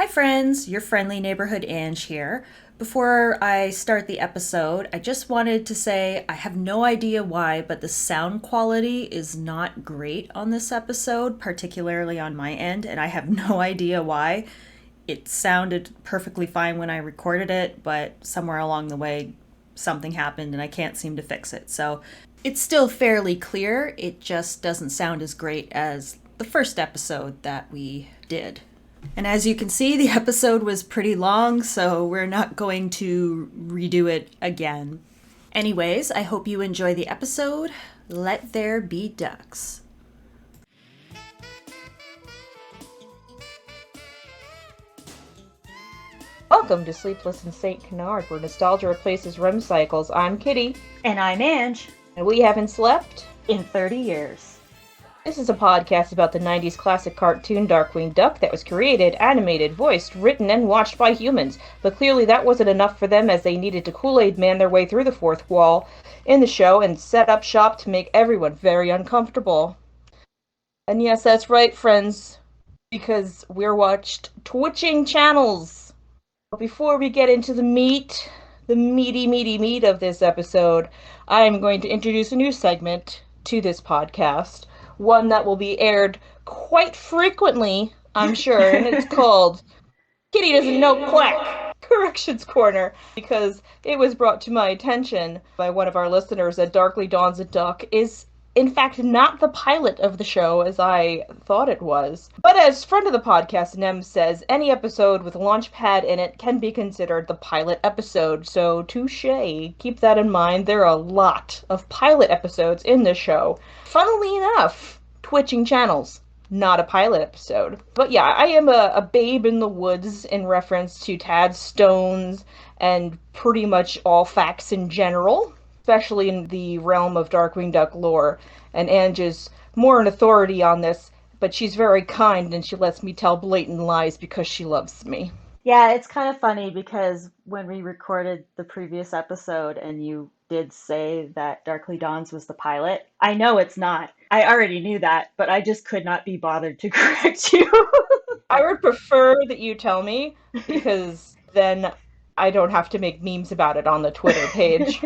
Hi, friends, your friendly neighborhood Anj here. Before I start the episode, I just wanted to say I have no idea why, but the sound quality is not great on this episode, particularly on my end, and I have no idea why. It sounded perfectly fine when I recorded it, but somewhere along the way, something happened and I can't seem to fix it. So it's still fairly clear, it just doesn't sound as great as the first episode that we did. And as you can see, the episode was pretty long, so we're not going to redo it again. Anyways, I hope you enjoy the episode. Let there be ducks. Welcome to Sleepless in st.canard, where nostalgia replaces REM cycles. I'm Kitty. And I'm Anj. And we haven't slept in 30 years. This is a podcast about the 90s classic cartoon Darkwing Duck that was created, animated, voiced, written, and watched by humans. But clearly that wasn't enough for them, as they needed to Kool-Aid man their way through the fourth wall in the show and set up shop to make everyone very uncomfortable. And yes, that's right, friends, because we're watched twitching channels. But before we get into the meaty meat of this episode, I am going to introduce a new segment to this podcast. One that will be aired quite frequently, I'm sure, and it's called Kitty Doesn't Know Quack! Corrections Corner, because it was brought to my attention by one of our listeners that Darkly Dawn's a Duck is, in fact, not the pilot of the show as I thought it was. But as friend of the podcast, Nem says, any episode with Launchpad in it can be considered the pilot episode, so touche. Keep that in mind. There are a lot of pilot episodes in this show. Funnily enough, twitching channels, not a pilot episode. But yeah, I am a babe in the woods in reference to Tad Stones and pretty much all facts in general, especially in the realm of Darkwing Duck lore. And Anj is more an authority on this, but she's very kind and she lets me tell blatant lies because she loves me. Yeah, it's kind of funny because when we recorded the previous episode and you did say that Darkly Dawns was the pilot, I know it's not. I already knew that, but I just could not be bothered to correct you. I would prefer that you tell me, because then I don't have to make memes about it on the Twitter page.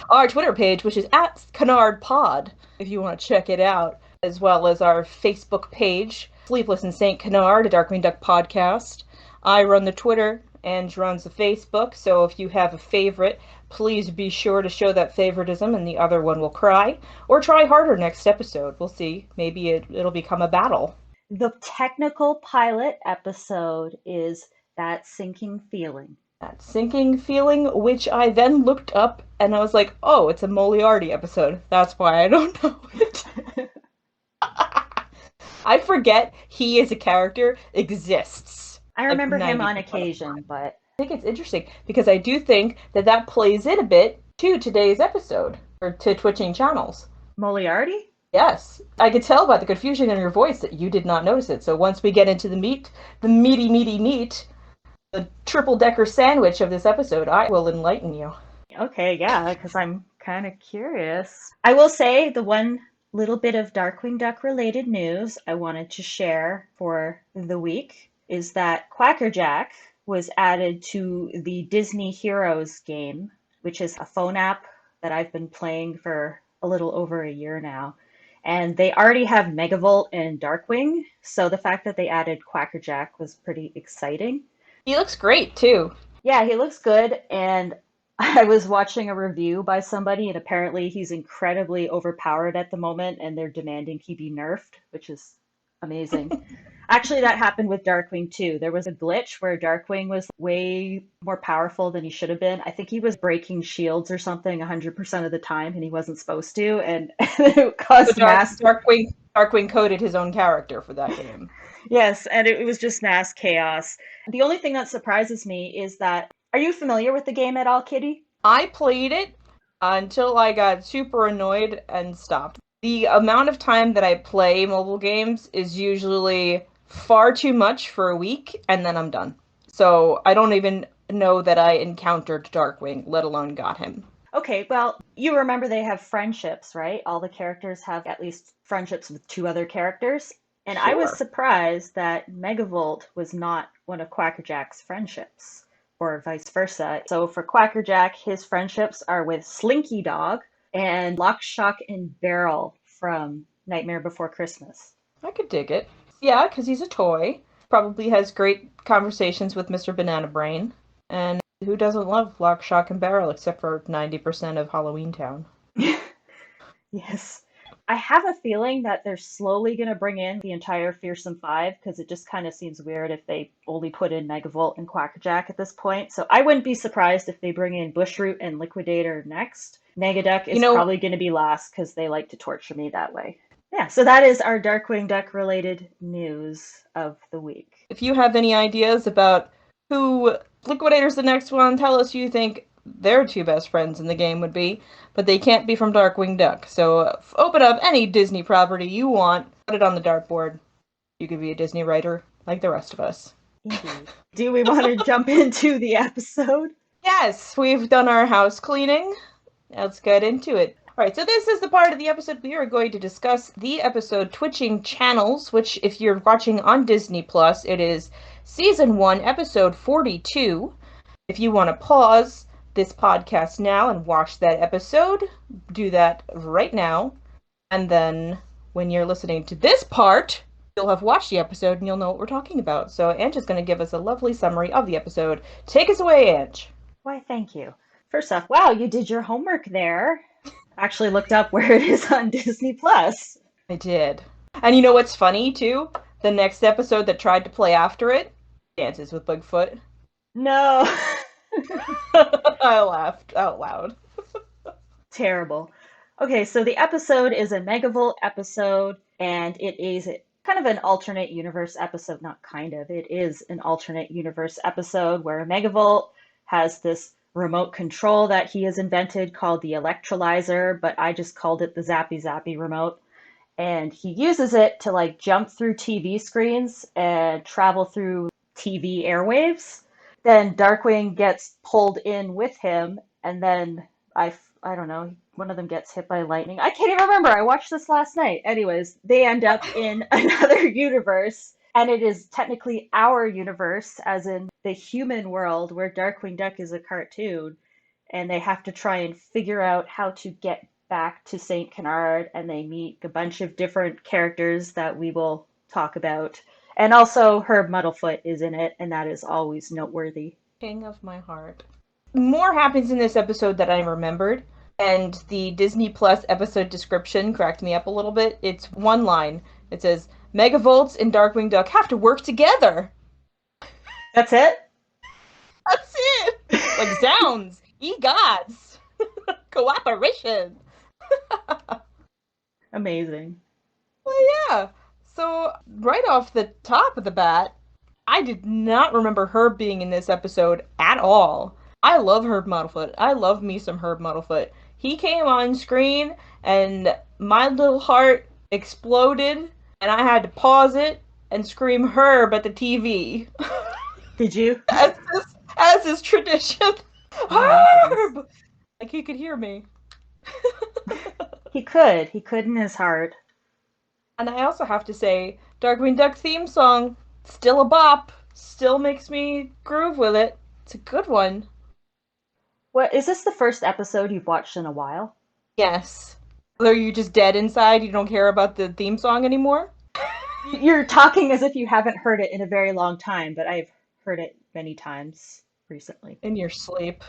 Our Twitter page, which is @canardpod, if you want to check it out, as well as our Facebook page, Sleepless in St. Canard, a Darkwing Duck podcast. I run the Twitter, Anj runs the Facebook, so if you have a favorite, please be sure to show that favoritism and the other one will cry. Or try harder next episode. We'll see. Maybe it'll become a battle. The technical pilot episode is That Sinking Feeling. That sinking feeling, which I then looked up and I was like, oh, it's a Moriarty episode. That's why I don't know it. I forget he as a character exists. I remember him on occasion, but I think it's interesting because I do think that plays in a bit to today's episode, or to twitching channels. Moriarty? Yes. I could tell by the confusion in your voice that you did not notice it. So once we get into the meat, the meaty, the triple-decker sandwich of this episode, I will enlighten you. Okay, yeah, because I'm kind of curious. I will say the one little bit of Darkwing Duck related news I wanted to share for the week is that Quackerjack was added to the Disney Heroes game, which is a phone app that I've been playing for a little over a year now. And they already have Megavolt and Darkwing, so the fact that they added Quackerjack was pretty exciting. He looks great, too. Yeah, he looks good, and I was watching a review by somebody, and apparently he's incredibly overpowered at the moment, and they're demanding he be nerfed, which is amazing. Actually, that happened with Darkwing, too. There was a glitch where Darkwing was way more powerful than he should have been. I think he was breaking shields or something 100% of the time, and he wasn't supposed to, and it caused mass... Darkwing coded his own character for that game. Yes, and it was just mass chaos. The only thing that surprises me is that... Are you familiar with the game at all, Kitty? I played it until I got super annoyed and stopped. The amount of time that I play mobile games is usually far too much for a week, and then I'm done. So I don't even know that I encountered Darkwing, let alone got him. Okay, well, you remember they have friendships, right? All the characters have at least friendships with two other characters. And I was Sure. surprised that Megavolt was not one of Quackerjack's friendships, or vice versa. So for Quackerjack, his friendships are with Slinky Dog and Lock, Shock, and Barrel from Nightmare Before Christmas. I could dig it. Yeah, because he's a toy. Probably has great conversations with Mr. Banana Brain. And who doesn't love Lock, Shock, and Barrel except for 90% of Halloween Town? Yes. I have a feeling that they're slowly going to bring in the entire Fearsome Five because it just kind of seems weird if they only put in Megavolt and Quackerjack at this point. So I wouldn't be surprised if they bring in Bushroot and Liquidator next. Negaduck You is know, probably going to be last because they like to torture me that way. Yeah, so that is our Darkwing Duck related news of the week. if you have any ideas about who Liquidator's the next one, tell us who you think their two best friends in the game would be, but they can't be from Darkwing Duck. So open up any Disney property you want, put it on the dartboard. You could be a Disney writer like the rest of us. Indeed. Do we want to jump into the episode? Yes, we've done our house cleaning. Let's get into it. Alright, so this is the part of the episode we are going to discuss the episode Twitching Channels, which if you're watching on Disney Plus, it is Season 1, Episode 42. If you want to pause this podcast now and watch that episode, do that right now. And then when you're listening to this part, you'll have watched the episode and you'll know what we're talking about. So Anj is going to give us a lovely summary of the episode. Take us away, Anj. Why, thank you. First off, wow, you did your homework there. Actually looked up where it is on Disney Plus. I did. And you know what's funny, too? The next episode that tried to play after it, Dances with Bigfoot. No. I laughed out loud. Terrible. Okay, so the episode is a Megavolt episode, and it is kind of an alternate universe episode. Not kind of, it is an alternate universe episode where Megavolt has this remote control that he has invented called the electrolyzer, but I just called it the Zappy Zappy remote. And he uses it to like jump through TV screens and travel through TV airwaves. Then Darkwing gets pulled in with him, and then I don't know, one of them gets hit by lightning. I can't even remember. I watched this last night. Anyways, they end up in another universe, and it is technically our universe, as in the human world where Darkwing Duck is a cartoon, and they have to try and figure out how to get back to St. Canard, and they meet a bunch of different characters that we will talk about. And also Herb Muddlefoot is in it, and that is always noteworthy. King of my heart. More happens in this episode that I remembered, and the Disney Plus episode description cracked me up a little bit. It's one line. It says, Megavolts and Darkwing Duck have to work together. That's it? That's it! Like, sounds, ye gods! Cooperation! Amazing. Well, yeah. So, right off the top of the bat, I did not remember Herb being in this episode at all. I love Herb Muddlefoot. I love me some Herb Muddlefoot. He came on screen, and my little heart exploded, and I had to pause it and scream Herb at the TV. Did you? As is tradition. Herb! Like he could hear me. He could. He could in his heart. And I also have to say, Darkwing Duck theme song, still a bop. Still makes me groove with it. It's a good one. What, is this the first episode you've watched in a while? Yes. Are you just dead inside? You don't care about the theme song anymore? You're talking as if you haven't heard it in a very long time, but I've heard it many times recently. In your sleep.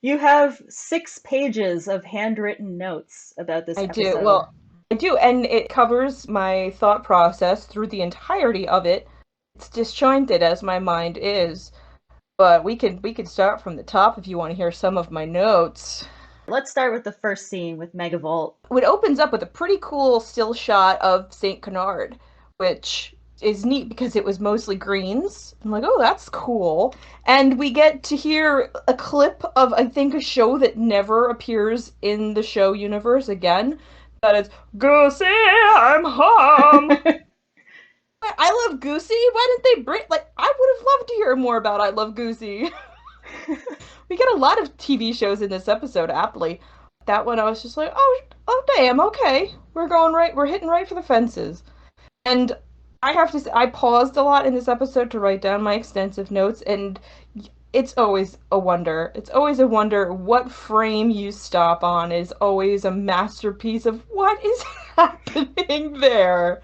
You have 6 pages of handwritten notes about this episode. I do. Well, I do, and it covers my thought process through the entirety of it. It's disjointed as my mind is. But we could start from the top if you want to hear some of my notes. Let's start with the first scene with Megavolt. It opens up with a pretty cool still shot of St. Canard, which is neat because it was mostly greens. I'm like, oh, that's cool. And we get to hear a clip of, I think, a show that never appears in the show universe again. That is, Goosey, I'm home. I Love Goosey? Why didn't they bring... Like, I would have loved to hear more about I Love Goosey. We get a lot of TV shows in this episode, aptly. That one I was just like, oh damn, okay. We're hitting right for the fences. And I have to say, I paused a lot in this episode to write down my extensive notes, and it's always a wonder. It's always a wonder what frame you stop on is always a masterpiece of what is happening there.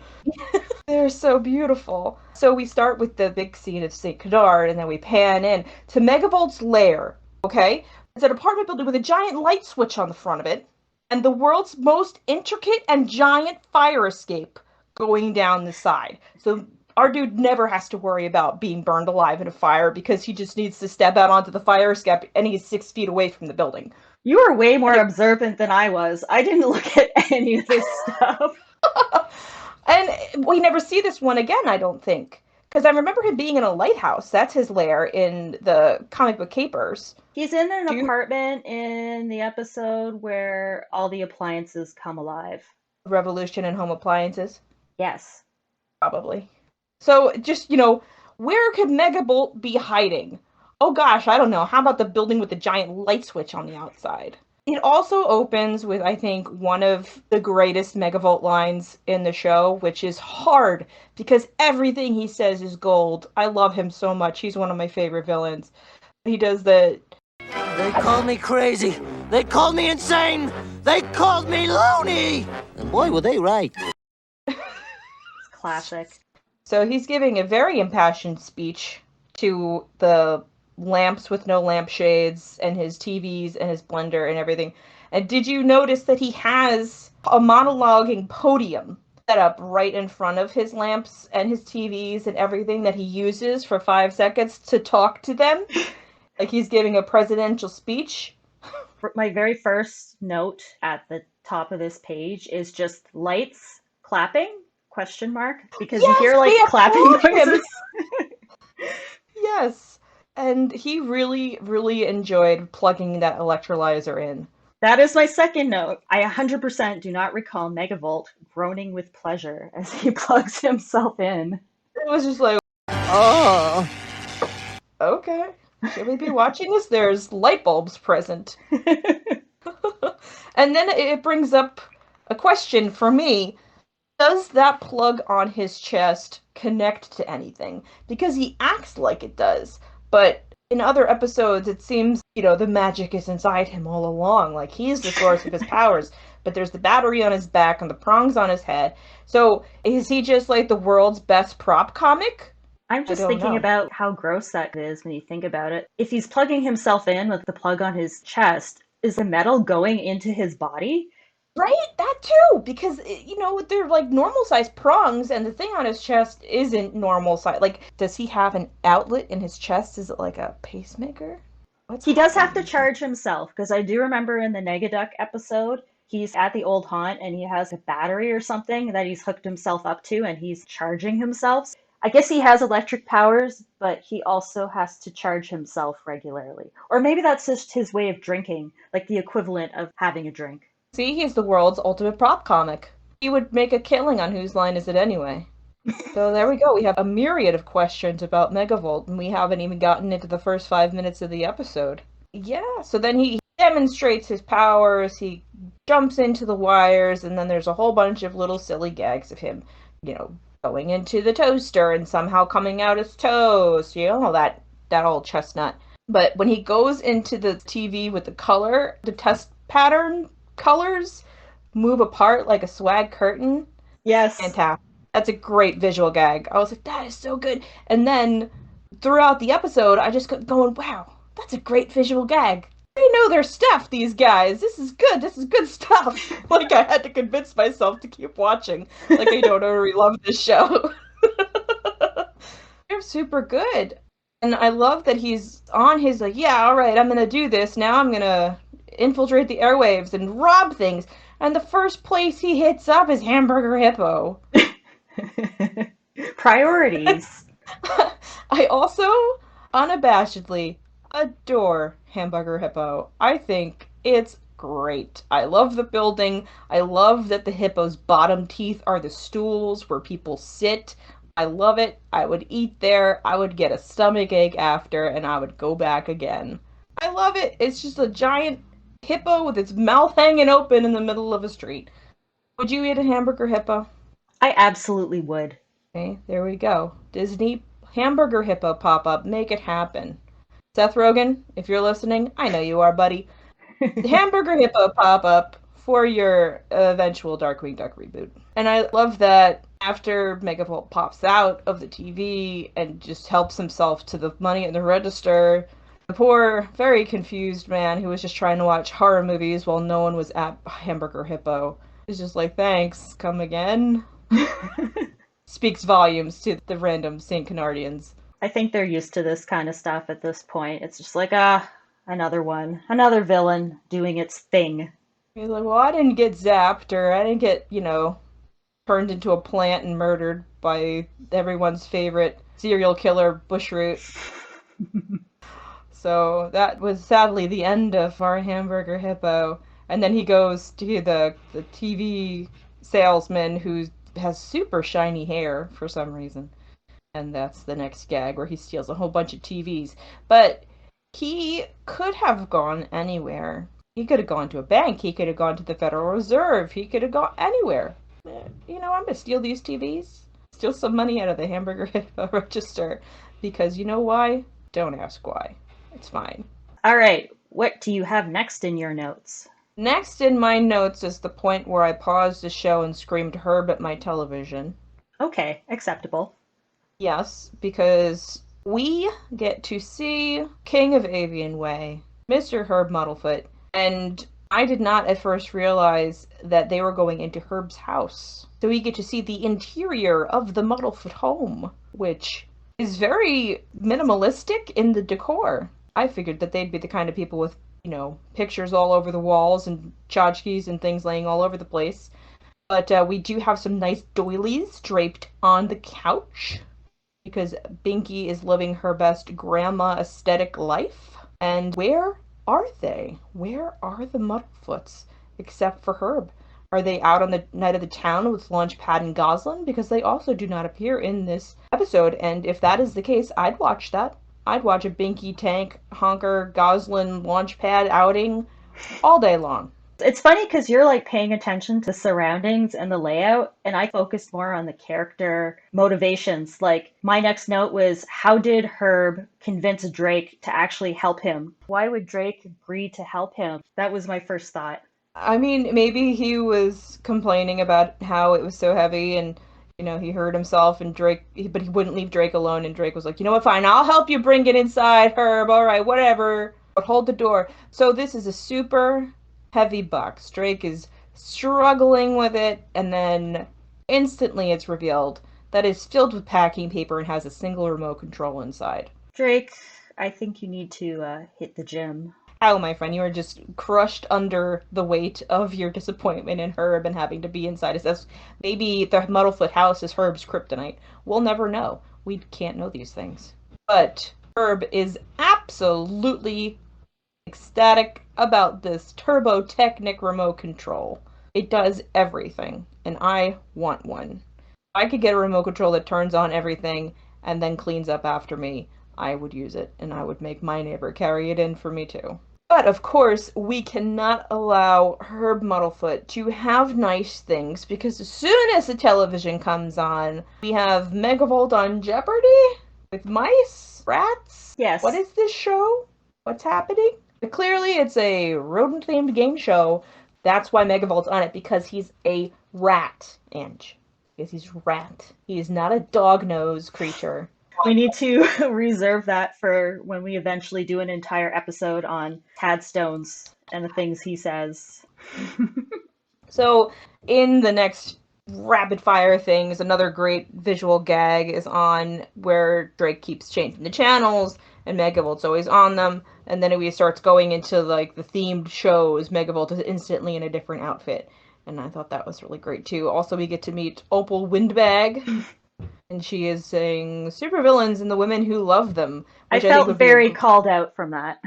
They're so beautiful. So we start with the big scene of st.canard, and then we pan in to Megavolt's lair, okay? It's an apartment building with a giant light switch on the front of it, and the world's most intricate and giant fire escape going down the side. So our dude never has to worry about being burned alive in a fire because he just needs to step out onto the fire escape and he's 6 feet away from the building. You were way more observant than I was. I didn't look at any of this stuff. And we never see this one again, I don't think. Because I remember him being in a lighthouse. That's his lair in the comic book capers. He's in an apartment in the episode where all the appliances come alive. Revolution in Home Appliances? Yes. Probably. So, just, where could Megabolt be hiding? Oh gosh, I don't know. How about the building with the giant light switch on the outside? It also opens with, I think, one of the greatest Megavolt lines in the show, which is hard, because everything he says is gold. I love him so much. He's one of my favorite villains. He does the... They called me crazy. They called me insane. They called me loony. And boy, were they right. It's classic. So he's giving a very impassioned speech to the lamps with no lampshades and his TVs and his blender and everything. And did you notice that he has a monologuing podium set up right in front of his lamps and his TVs and everything that he uses for 5 seconds to talk to them? Like he's giving a presidential speech. My very first note at the top of this page is just lights, clapping, ? Because yes, you hear clapping noises. Yes. And he really, really enjoyed plugging that electrolyzer in. That is my second note. I 100% do not recall Megavolt groaning with pleasure as he plugs himself in. It was just like, Oh. Okay. Should we be watching this? There's light bulbs present. And then it brings up a question for me. Does that plug on his chest connect to anything? Because he acts like it does. But in other episodes, it seems, the magic is inside him all along. Like, he's the source of his powers. But there's the battery on his back and the prongs on his head. So, is he just, like, the world's best prop comic? I'm just thinking about how gross that is when you think about it. If he's plugging himself in with the plug on his chest, is the metal going into his body? Right? That too! Because, they're like normal sized prongs and the thing on his chest isn't normal size. Like, does he have an outlet in his chest? Is it like a pacemaker? He does have to charge himself, because I do remember in the Negaduck episode, he's at the old haunt and he has a battery or something that he's hooked himself up to and he's charging himself. I guess he has electric powers, but he also has to charge himself regularly. Or maybe that's just his way of drinking, like the equivalent of having a drink. See, he's the world's ultimate prop comic. He would make a killing on Whose Line Is It Anyway? So there we go. We have a myriad of questions about Megavolt, and we haven't even gotten into the first 5 minutes of the episode. Yeah, so then he demonstrates his powers, he jumps into the wires, and then there's a whole bunch of little silly gags of him, going into the toaster and somehow coming out as toast, that old chestnut. But when he goes into the TV with the test pattern colors move apart like a swag curtain. Yes. Fantastic. That's a great visual gag. I was like, that is so good. And then throughout the episode, I just kept going, wow, that's a great visual gag. They know their stuff, these guys. This is good. This is good stuff. Like, I had to convince myself to keep watching. Like, I don't already love this show. They're super good. And I love that he's on his, like, yeah, all right, I'm going to do this. Now I'm going to infiltrate the airwaves and rob things. And the first place he hits up is Hamburger Hippo. Priorities. I also, unabashedly, adore Hamburger Hippo. I think it's great. I love the building. I love that the hippo's bottom teeth are the stools where people sit. I love it. I would eat there. I would get a stomach ache after, and I would go back again. I love it. It's just a giant hippo with its mouth hanging open in the middle of a street. Would you eat a Hamburger Hippo? I absolutely would. Okay, there we go. Disney hamburger hippo pop up. Make it happen. Seth Rogen, if you're listening, I know you are, buddy. Hamburger hippo pop up for your eventual Darkwing Duck reboot. And I love that after Megavolt pops out of the TV and just helps himself to the money in the register, the poor, very confused man who was just trying to watch horror movies while no one was at Hamburger Hippo is just like, thanks, come again. Speaks volumes to the random St. Canardians. I think they're used to this kind of stuff at this point. It's just like, another one. Another villain doing its thing. He's like, well, I didn't get zapped, or I didn't get, turned into a plant and murdered by everyone's favorite serial killer, Bushroot. So that was sadly the end of our Hamburger Hippo. And then he goes to the TV salesman who has super shiny hair for some reason. And that's the next gag where he steals a whole bunch of TVs. But he could have gone anywhere. He could have gone to a bank. He could have gone to the Federal Reserve. He could have gone anywhere. I'm going to steal these TVs. Steal some money out of the Hamburger Hippo register. Because you know why? Don't ask why. It's fine. All right. What do you have next in your notes? Next in my notes is the point where I paused the show and screamed Herb at my television. Okay, acceptable. Yes, because we get to see King of Avian Way, Mr. Herb Muddlefoot, and I did not at first realize that they were going into Herb's house. So we get to see the interior of the Muddlefoot home, which is very minimalistic in the decor. I figured that they'd be the kind of people with, pictures all over the walls and tchotchkes and things laying all over the place. But we do have some nice doilies draped on the couch, because Binky is living her best grandma aesthetic life. And where are they? Where are the Muddlefoots? Except for Herb. Are they out on the night of the town with Launchpad and Goslin? Because they also do not appear in this episode. And if that is the case, I'd watch that. I'd watch a Binky, Tank, Honker, Goslin, Launchpad outing all day long. It's funny because you're like paying attention to surroundings and the layout, and I focused more on the character motivations. Like, my next note was, how did Herb convince Drake to actually help him? Why would Drake agree to help him? That was my first thought. I mean, maybe he was complaining about how it was so heavy and, he hurt himself and but he wouldn't leave Drake alone, and Drake was like, you know what, fine, I'll help you bring it inside, Herb, all right, whatever, but hold the door. So this is a super heavy box. Drake is struggling with it, and then instantly it's revealed that it's filled with packing paper and has a single remote control inside. Drake, I think you need to hit the gym. Ow, my friend, you are just crushed under the weight of your disappointment in Herb and having to be inside his house. Maybe the Muddlefoot house is Herb's kryptonite. We'll never know. We can't know these things. But Herb is absolutely ecstatic about this Turbo Technic remote control. It does everything, and I want one. If I could get a remote control that turns on everything and then cleans up after me, I would use it, and I would make my neighbor carry it in for me too. But of course, we cannot allow Herb Muddlefoot to have nice things, because as soon as the television comes on, we have Megavolt on Jeopardy? With mice? Rats? Yes. What is this show? What's happening? But clearly it's a rodent-themed game show. That's why Megavolt's on it, because he's a rat, Anj. Because he's rat. He is not a dog-nosed creature. We need to reserve that for when we eventually do an entire episode on Tad Stones and the things he says. So, in the next rapid fire things, another great visual gag is on where Drake keeps changing the channels, and Megavolt's always on them, and then he starts going into, like, the themed shows. Megavolt is instantly in a different outfit, and I thought that was really great, too. Also, we get to meet Opal Windbag, and she is saying supervillains and the women who love them. I felt very called out from that.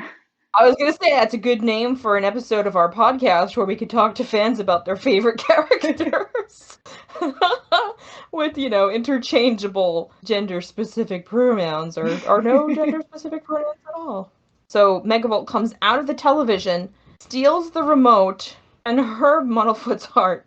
I was going to say that's a good name for an episode of our podcast where we could talk to fans about their favorite characters. With, interchangeable gender-specific pronouns or no gender-specific pronouns at all. So Megavolt comes out of the television, steals the remote, and Herb Muddlefoot's heart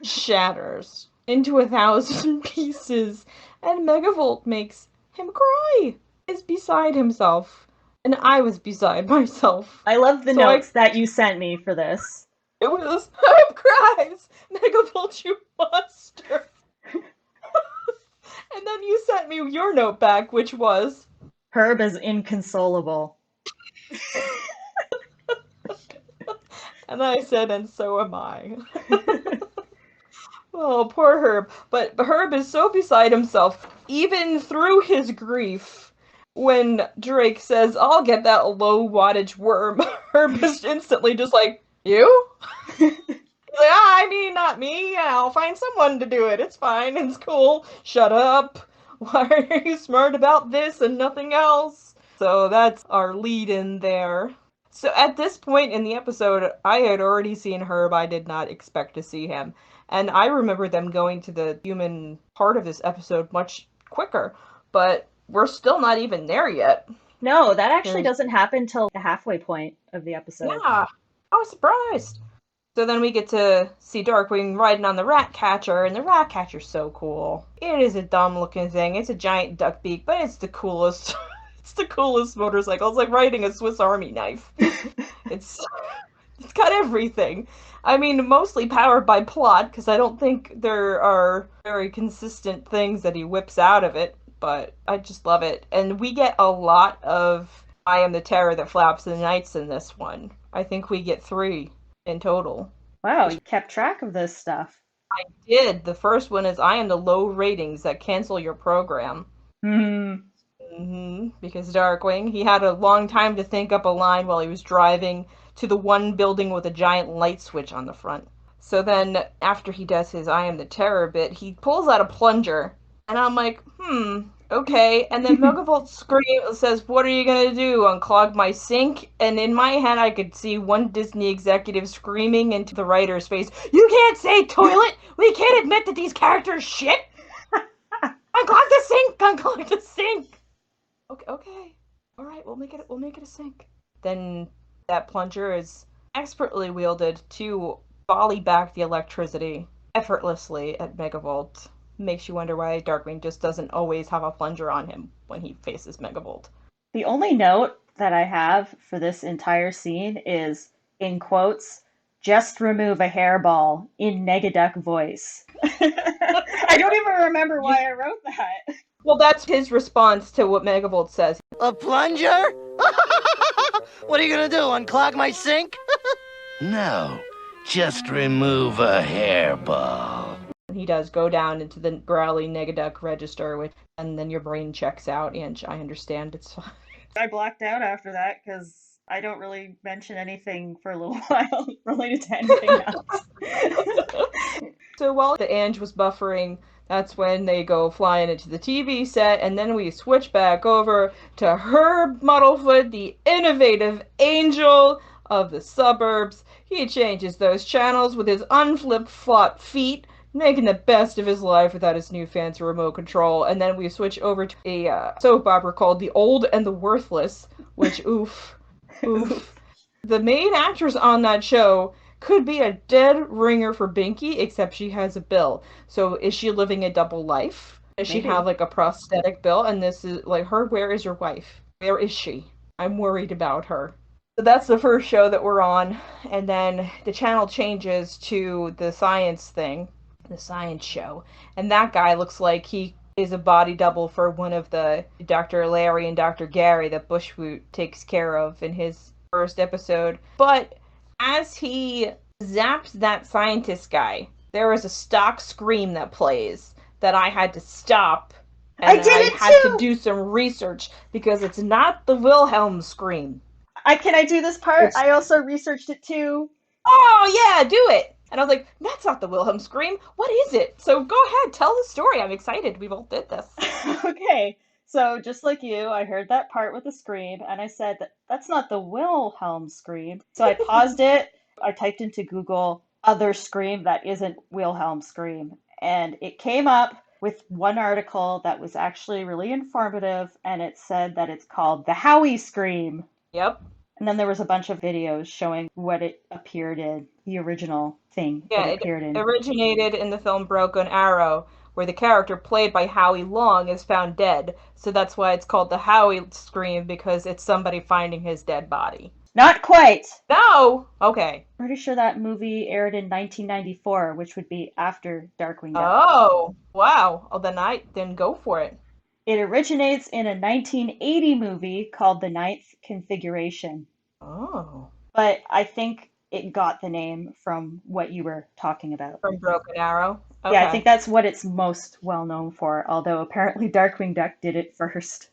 shatters. into 1,000 pieces, and Megavolt makes him cry. Is beside himself. And I was beside myself. I love the So notes that you sent me for this. It was Herb cries, Megavolt, you monster. And then you sent me your note back, which was Herb is inconsolable. and I said, and so am I. Oh, poor Herb. But Herb is so beside himself, even through his grief. When Drake says, I'll get that low wattage worm, Herb is instantly just like, you? He's like, I mean, not me. I'll find someone to do it. It's fine. It's cool. Shut up. Why are you smart about this and nothing else? So that's our lead in there. So at this point in the episode, I had already seen Herb. I did not expect to see him. And I remember them going to the human part of this episode much quicker. But we're still not even there yet. No, that actually doesn't happen till the halfway point of the episode. Yeah, I was surprised. So then we get to see Darkwing riding on the rat catcher, and the rat catcher's so cool. It is a dumb looking thing. It's a giant duck beak, but it's the coolest. It's the coolest motorcycle. It's like riding a Swiss Army knife. It's got everything. I mean, mostly powered by plot, because I don't think there are very consistent things that he whips out of it, but I just love it. And we get a lot of I Am the Terror That Flaps in the Nights in this one. I think we get 3 in total. Wow, you kept track of this stuff. I did. The first one is I Am the Low Ratings That Cancel Your Program. Because Darkwing, he had a long time to think up a line while he was driving to the one building with a giant light switch on the front. So then, after he does his I Am the Terror bit, he pulls out a plunger, and I'm like, okay. And then Megavolt says, what are you gonna do, unclog my sink? And in my head, I could see one Disney executive screaming into the writer's face, you can't say toilet! We can't admit that these characters shit! Unclog the sink! Unclog the sink! Okay. Alright, we'll make it a sink. Then that plunger is expertly wielded to volley back the electricity effortlessly at Megavolt. Makes you wonder why Darkwing just doesn't always have a plunger on him when he faces Megavolt. The only note that I have for this entire scene is, in quotes, just remove a hairball in Negaduck voice. I don't even remember why I wrote that. Well, that's his response to what Megavolt says. A plunger? What are you gonna do, unclog my sink? No, just remove a hairball. He does go down into the growly Negaduck register, and then your brain checks out, and I understand, it's fine. I blacked out after that because I don't really mention anything for a little while related to anything else. So while the Anj was buffering, that's when they go flying into the TV set, and then we switch back over to Herb Muddlefoot, the innovative angel of the suburbs. He changes those channels with his unflipped flop feet, making the best of his life without his new fancy remote control. And then we switch over to a soap opera called The Old and the Worthless, which, oof. The main actress on that show could be a dead ringer for Binky, except she has a bill. So is she living a double life? Does she have like a prosthetic bill? And this is like her, where is your wife? Where is she? I'm worried about her. So that's the first show that we're on. And then the channel changes to the science thing, the science show. And that guy looks like he is a body double for one of the Dr. Larry and Dr. Gary that Bushwoot takes care of in his first episode. But as he zaps that scientist guy, there is a stock scream that plays that I had to stop. And I did it had too! to do some research because it's not the Wilhelm scream. Can I do this part? I also researched it too. Oh yeah, do it! And I was like, that's not the Wilhelm scream. What is it? So go ahead, tell the story. I'm excited. We both did this. Okay. So just like you, I heard that part with the scream, and I said, that's not the Wilhelm scream. So I paused it. I typed into Google, other scream that isn't Wilhelm scream. And it came up with one article that was actually really informative, and it said that it's called the Howie scream. Yep. And then there was a bunch of videos showing what it appeared in, the original thing Yeah, it it appeared in. originated in the film Broken Arrow, where the character played by Howie Long is found dead. So that's why it's called the Howie scream, because it's somebody finding his dead body. Not quite! No! Okay. Pretty sure that movie aired in 1994, which would be after Darkwing Duck. Oh, wow. Oh, then go for it. It originates in a 1980 movie called The Ninth Configuration. Oh. But I think it got the name from what you were talking about. From Broken Arrow? Okay. Yeah, I think that's what it's most well known for, although apparently Darkwing Duck did it first.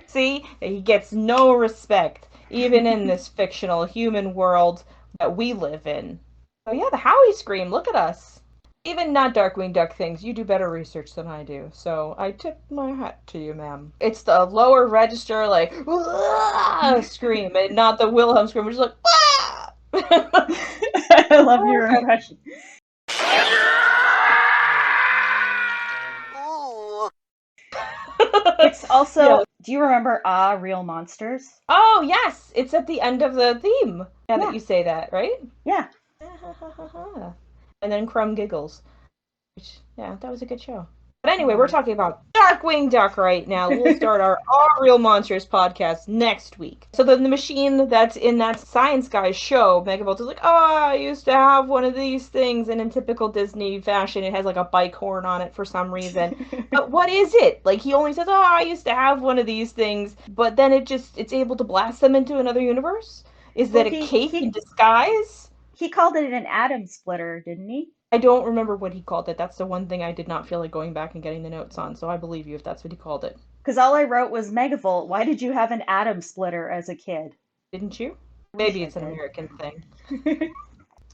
See, he gets no respect, even in this fictional human world that we live in. So yeah, the Howie scream, look at us. Even not Darkwing Duck things, you do better research than I do, so I tip my hat to you, ma'am. It's the lower register, like, scream, and not the Wilhelm scream, which is like, ah! I love your impression. It's also, do you remember Real Monsters? Oh, yes! It's at the end of the theme, now that you say that, right? Yeah. And then Crumb giggles. Which, yeah, that was a good show. But anyway, we're talking about Darkwing Duck right now. We'll start our Real Monsters podcast next week. So the machine that's in that Science Guy show, Megavolts is like, oh, I used to have one of these things, and in typical Disney fashion, it has like a bike horn on it for some reason. But what is it? Like, he only says, oh, I used to have one of these things, but then it's able to blast them into another universe? Is that a cape in disguise? He called it an atom splitter, didn't he? I don't remember what he called it. That's the one thing I did not feel like going back and getting the notes on, so I believe you if that's what he called it. Because all I wrote was Megavolt. Why did you have an atom splitter as a kid? Didn't you? Maybe it's an American thing.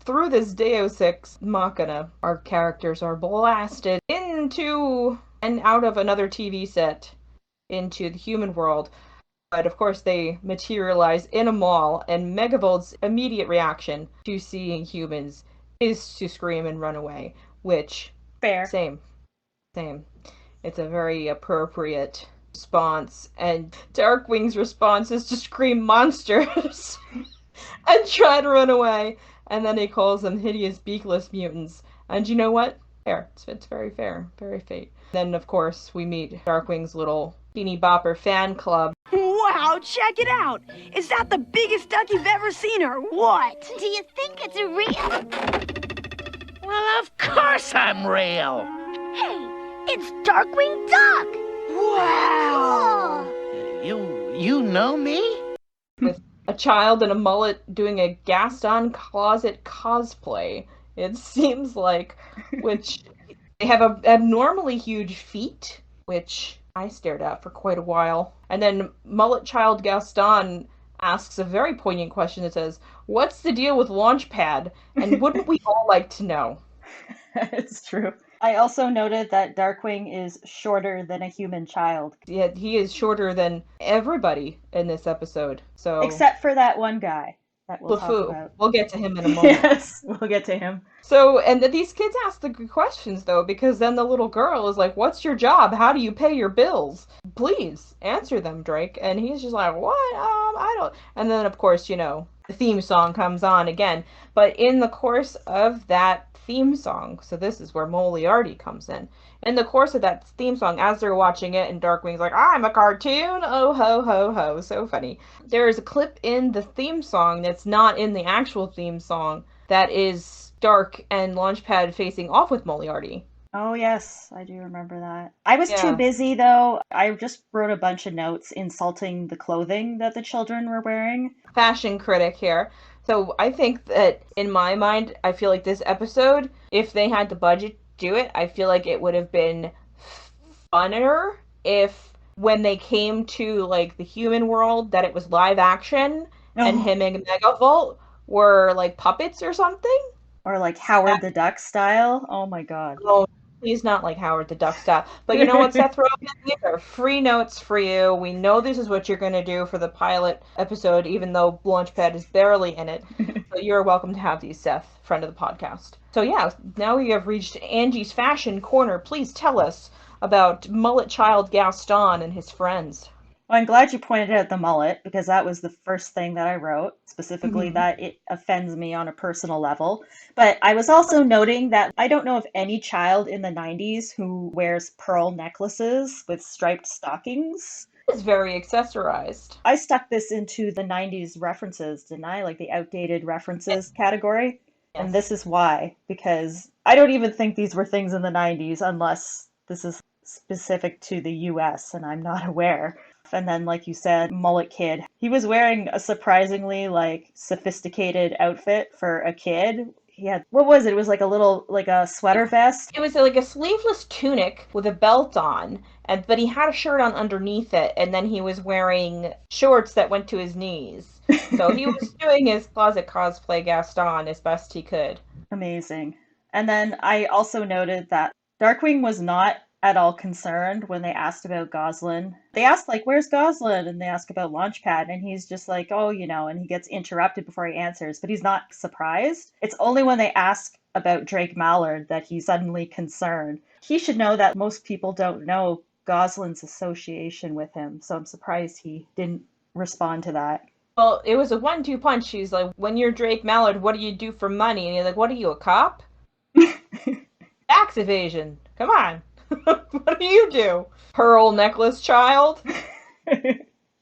Through this Deus Ex Machina, our characters are blasted into and out of another TV set into the human world. But of course they materialize in a mall, and Megavolt's immediate reaction to seeing humans is to scream and run away, which... Fair. Same. It's a very appropriate response, and Darkwing's response is to scream monsters and try to run away, and then he calls them hideous beakless mutants. And you know what? Fair. It's very fair. Very fate. Then, of course, we meet Darkwing's little teeny bopper fan club. Wow, check it out! Is that the biggest duck you've ever seen, or what? Do you think it's real? Well, of course I'm real. Hey, it's Darkwing Duck! Wow! You know me? With a child and a mullet doing a Gaston Closet cosplay, it seems like, which they have abnormally huge feet, which I stared at for quite a while. And then mullet child Gaston asks a very poignant question that says, what's the deal with Launchpad? And wouldn't we all like to know? It's true. I also noted that Darkwing is shorter than a human child. Yeah, he is shorter than everybody in this episode. So except for that one guy that we'll talk about. We'll get to him in a moment. Yes, we'll get to him. So, and these kids ask the good questions, though, because then the little girl is like, what's your job? How do you pay your bills? Please, answer them, Drake. And he's just like, what? I don't... And then, of course, you know, the theme song comes on again. But in the course of that theme song, so this is where Moriarty comes in. In the course of that theme song, as they're watching it, and Darkwing's like, I'm a cartoon, oh ho ho ho, so funny. There is a clip in the theme song that's not in the actual theme song that is Dark and Launchpad facing off with Moriarty. Oh yes, I do remember that. I was too busy though. I just wrote a bunch of notes insulting the clothing that the children were wearing. Fashion critic here. So I think that, in my mind, I feel like this episode, if they had the budget to do it, I feel like it would have been funner if, when they came to, like, the human world, that it was live action, and him and Megavolt were, like, puppets or something. Or, like, Howard the Duck style. Oh, my God. Oh, please not like Howard the Duck style. But you know what, Seth Rogen? These are free notes for you. We know this is what you're going to do for the pilot episode, even though Launchpad is barely in it. So you're welcome to have these, Seth, friend of the podcast. So yeah, now we have reached Angie's Fashion Corner. Please tell us about Mullet Child Gaston and his friends. Well, I'm glad you pointed out the mullet because that was the first thing that I wrote, specifically Mhm. that it offends me on a personal level. But I was also noting that I don't know of any child in the 90s who wears pearl necklaces with striped stockings. It's very accessorized. I stuck this into the 90s references, didn't I? Like the outdated references category. And Yes. this is why, because I don't even think these were things in the 90s unless this is specific to the US and I'm not aware. And then, like you said, Mullet Kid. He was wearing a surprisingly like sophisticated outfit for a kid. He had, what was it? It was like a little, like a sweater vest. It was like a sleeveless tunic with a belt on, and but he had a shirt on underneath it, and then he was wearing shorts that went to his knees. So he was doing his closet cosplay Gaston as best he could. Amazing. And then I also noted that Darkwing was not at all concerned when they asked about Goslin. They asked, like, where's Goslin? And they ask about Launchpad, and he's just like, oh, and he gets interrupted before he answers, but he's not surprised. It's only when they ask about Drake Mallard that he's suddenly concerned. He should know that most people don't know Goslin's association with him, so I'm surprised he didn't respond to that. Well, it was a 1-2 punch. She's like, when you're Drake Mallard, what do you do for money? And you're like, what are you, a cop? Tax evasion. Come on. What do you do? Pearl necklace child?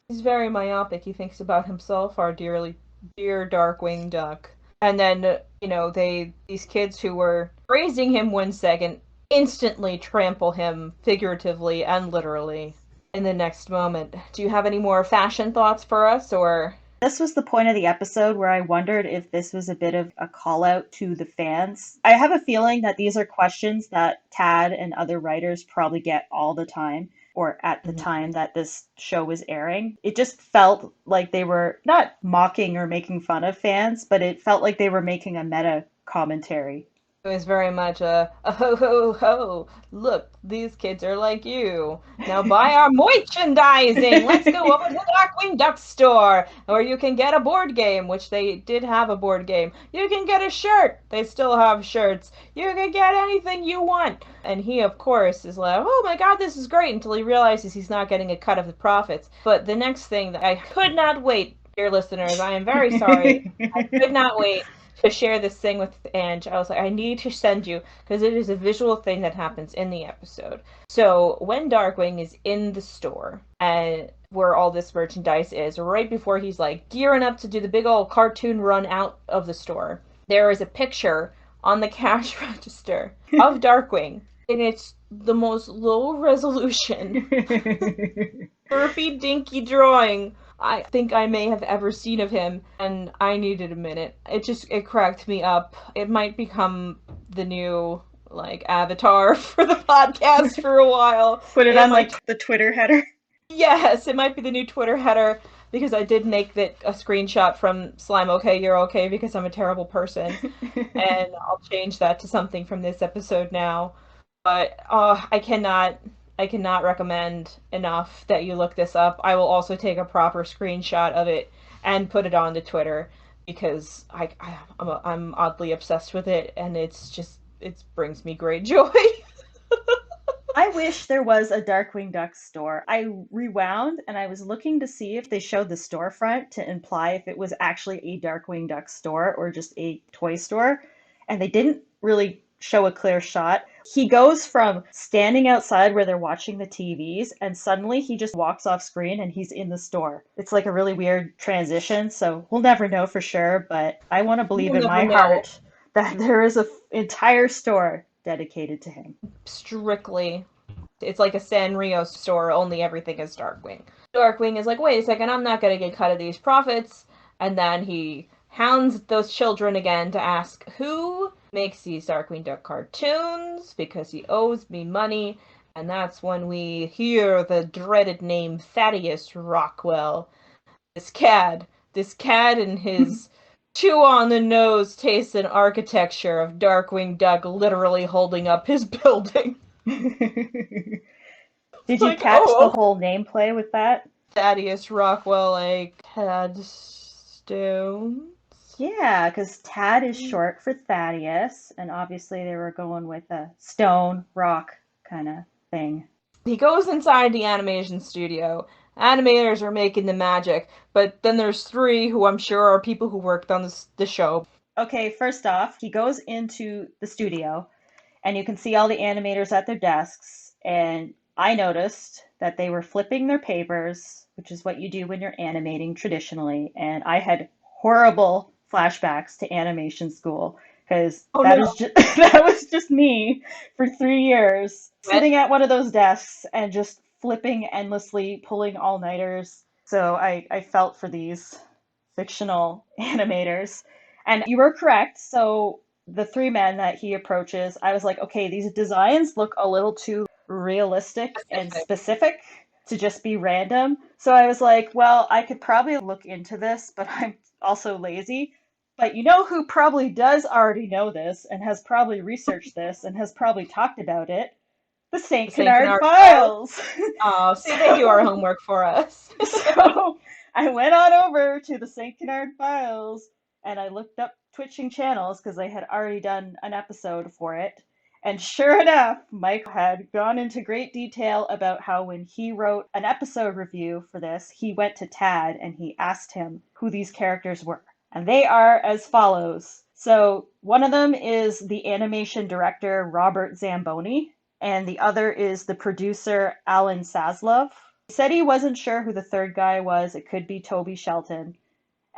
He's very myopic. He thinks about himself, our dear Darkwing Duck. And then, these kids who were praising him 1 second instantly trample him figuratively and literally in the next moment. Do you have any more fashion thoughts for us, or? This was the point of the episode where I wondered if this was a bit of a call out to the fans. I have a feeling that these are questions that Tad and other writers probably get all the time, or at the time that this show was airing. It just felt like they were not mocking or making fun of fans, but it felt like they were making a meta commentary. It was very much a ho ho ho. Look, these kids are like you. Now buy our merchandising. Let's go over to the Darkwing Duck store, or you can get a board game, which they did have a board game. You can get a shirt. They still have shirts. You can get anything you want. And he, of course, is like, oh my God, this is great, until he realizes he's not getting a cut of the profits. But the next thing that I could not wait, dear listeners, I am very sorry. I could not wait to share this thing with Anj. I was like, I need to send you, because it is a visual thing that happens in the episode. So when Darkwing is in the store, and where all this merchandise is, right before he's like gearing up to do the big old cartoon run out of the store, there is a picture on the cash register of Darkwing, and it's the most low resolution, derpy dinky drawing I think I may have ever seen of him, and I needed a minute. It cracked me up. It might become the new, avatar for the podcast for a while. Put it on, the Twitter header. Yes, it might be the new Twitter header, because I did make that a screenshot from Slime Okay, You're Okay, because I'm a terrible person. And I'll change that to something from this episode now. But I cannot recommend enough that you look this up. I will also take a proper screenshot of it and put it onto Twitter, because I'm oddly obsessed with it, and it brings me great joy. I wish there was a Darkwing Duck store. I rewound and I was looking to see if they showed the storefront to imply if it was actually a Darkwing Duck store or just a toy store, and they didn't really show a clear shot. He goes from standing outside where they're watching the TVs, and suddenly he just walks off screen and he's in the store. It's like a really weird transition, so we'll never know for sure, but I want to believe in my heart that there is an entire store dedicated to him. Strictly. It's like a Sanrio store, only everything is Darkwing. Darkwing is like, wait a second, I'm not going to get cut of these profits. And then he hounds those children again to ask who makes these Darkwing Duck cartoons, because he owes me money. And that's when we hear the dreaded name Thaddeus Rockwell. This cad and his too on the nose taste and architecture of Darkwing Duck literally holding up his building. Did you catch the whole name play with that? Thaddeus Rockwell, Tad Stones? Yeah, because Tad is short for Thaddeus, and obviously they were going with a stone, rock kind of thing. He goes inside the animation studio. Animators are making the magic, but then there's 3 who I'm sure are people who worked on the show. Okay, first off, he goes into the studio and you can see all the animators at their desks. And I noticed that they were flipping their papers, which is what you do when you're animating traditionally. And I had horrible flashbacks to animation school because that was just me for 3 years sitting at one of those desks and just flipping endlessly, pulling all-nighters. So I felt for these fictional animators. And you were correct. So the 3 men that he approaches, I was like, okay, these designs look a little too realistic and specific to just be random. So I was like, well, I could probably look into this, but I'm also lazy. But you know who probably does already know this and has probably researched this and has probably talked about it? The St. Canard Files. Oh, see, they do our homework for us. So I went on over to the St. Canard Files and I looked up Twitching channels because they had already done an episode for it. And sure enough, Mike had gone into great detail about how when he wrote an episode review for this, he went to Tad and he asked him who these characters were. And they are as follows. So one of them is the animation director, Robert Zamboni, and the other is the producer, Alan Saslov. He said he wasn't sure who the third guy was. It could be Toby Shelton.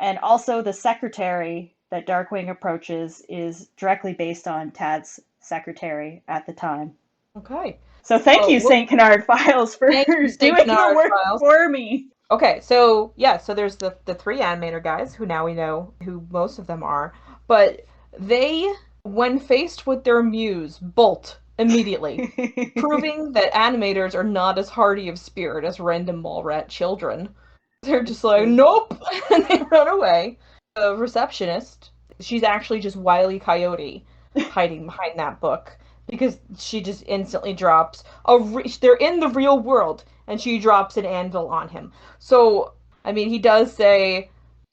And also the secretary that Darkwing approaches is directly based on Tad's secretary at the time. Okay. So thank you, St. Canard Files, for doing the work for me. Okay, so yeah, so there's the 3 animator guys who now we know who most of them are, but they, when faced with their muse, bolt immediately, proving that animators are not as hardy of spirit as random mall rat children. They're just like, nope, and they run away. The receptionist, she's actually just Wile E. Coyote hiding behind that book because she just instantly drops they're in the real world and she drops an anvil on him. So, I mean, he does say,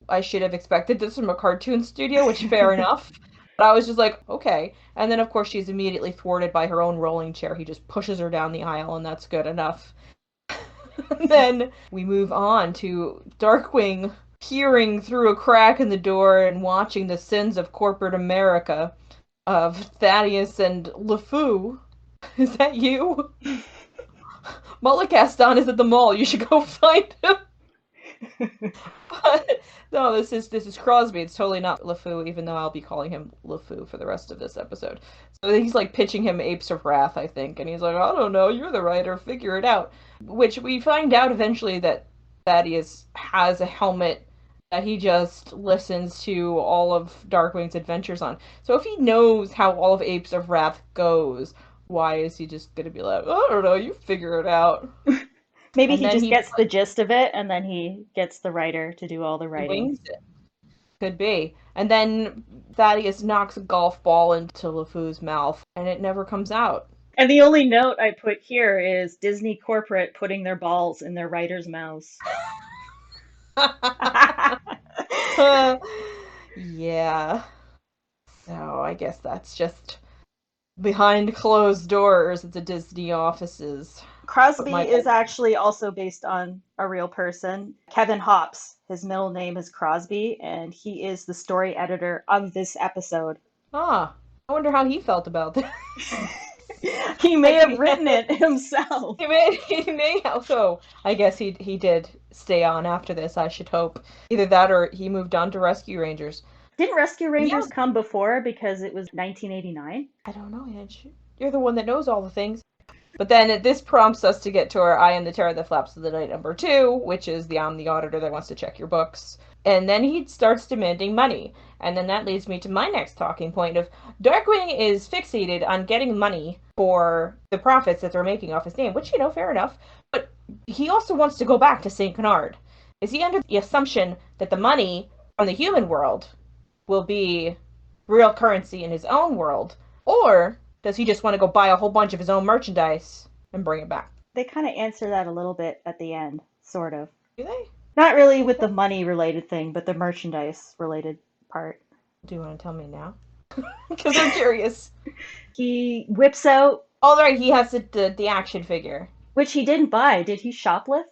I should have expected this from a cartoon studio, which fair enough. But I was just like, okay. And then, of course, she's immediately thwarted by her own rolling chair. He just pushes her down the aisle, and that's good enough. And then we move on to Darkwing peering through a crack in the door and watching the sins of corporate America of Thaddeus and LeFou. Is that you? Mullet Gaston is at the mall. You should go find him. But no, this is Crosby. It's totally not LeFou, even though I'll be calling him LeFou for the rest of this episode. So he's like pitching him Apes of Wrath, I think, and he's like, I don't know, you're the writer, figure it out. Which we find out eventually that Thaddeus has a helmet that he just listens to all of Darkwing's adventures on. So if he knows how all of Apes of Wrath goes, why is he just gonna be like, I don't know, you figure it out? Maybe he just gets the gist of it, and then he gets the writer to do all the writing. Could be. And then Thaddeus knocks a golf ball into LeFou's mouth, and it never comes out. And the only note I put here is Disney corporate putting their balls in their writers' mouths. Yeah. So I guess that's just behind closed doors at the Disney offices. Crosby is actually also based on a real person. Kevin Hops. His middle name is Crosby, and he is the story editor of this episode. Ah, I wonder how he felt about that. He may have written it himself. He may have. So I guess he did stay on after this, I should hope. Either that or he moved on to Rescue Rangers. Didn't Rescue Rangers come before because it was 1989? I don't know, Anj. You're the one that knows all the things. But then this prompts us to get to our I Am the Terror that Flaps of the Night #2, which is I'm the auditor that wants to check your books. And then he starts demanding money. And then that leads me to my next talking point of Darkwing is fixated on getting money for the profits that they're making off his name, which, fair enough. But he also wants to go back to St. Canard. Is he under the assumption that the money from the human world will be real currency in his own world? Or does he just want to go buy a whole bunch of his own merchandise and bring it back? They kind of answer that a little bit at the end, sort of. Do they? Not really with the money-related thing, but the merchandise-related part. Do you want to tell me now? Because I'm curious. He whips out... Oh, right, he has the action figure. Which he didn't buy. Did he shoplift?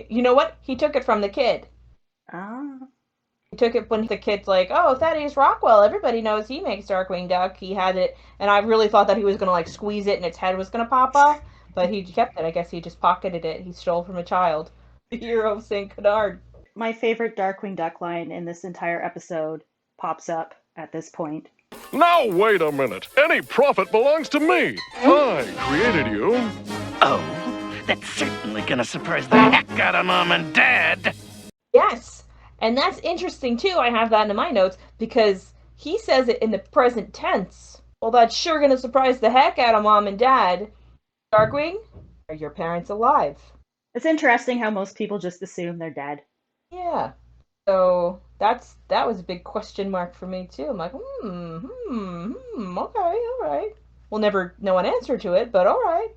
You know what? He took it from the kid. Ah. He took it when the kid's like, oh, Thaddeus Rockwell, everybody knows he makes Darkwing Duck. He had it, and I really thought that he was going to, like, squeeze it and its head was going to pop off, but he kept it. I guess he just pocketed it. He stole from a child. The hero of St. Canard. My favorite Darkwing Duck line in this entire episode pops up at this point. Now, wait a minute. Any profit belongs to me. I created you. Oh, that's certainly gonna surprise the heck out of Mom and Dad. Yes, and that's interesting, too. I have that in my notes, because he says it in the present tense. Well, that's sure going to surprise the heck out of Mom and Dad. Darkwing, are your parents alive? It's interesting how most people just assume they're dead. Yeah. So that was a big question mark for me, too. I'm like, okay, all right. We'll never know an answer to it, but all right.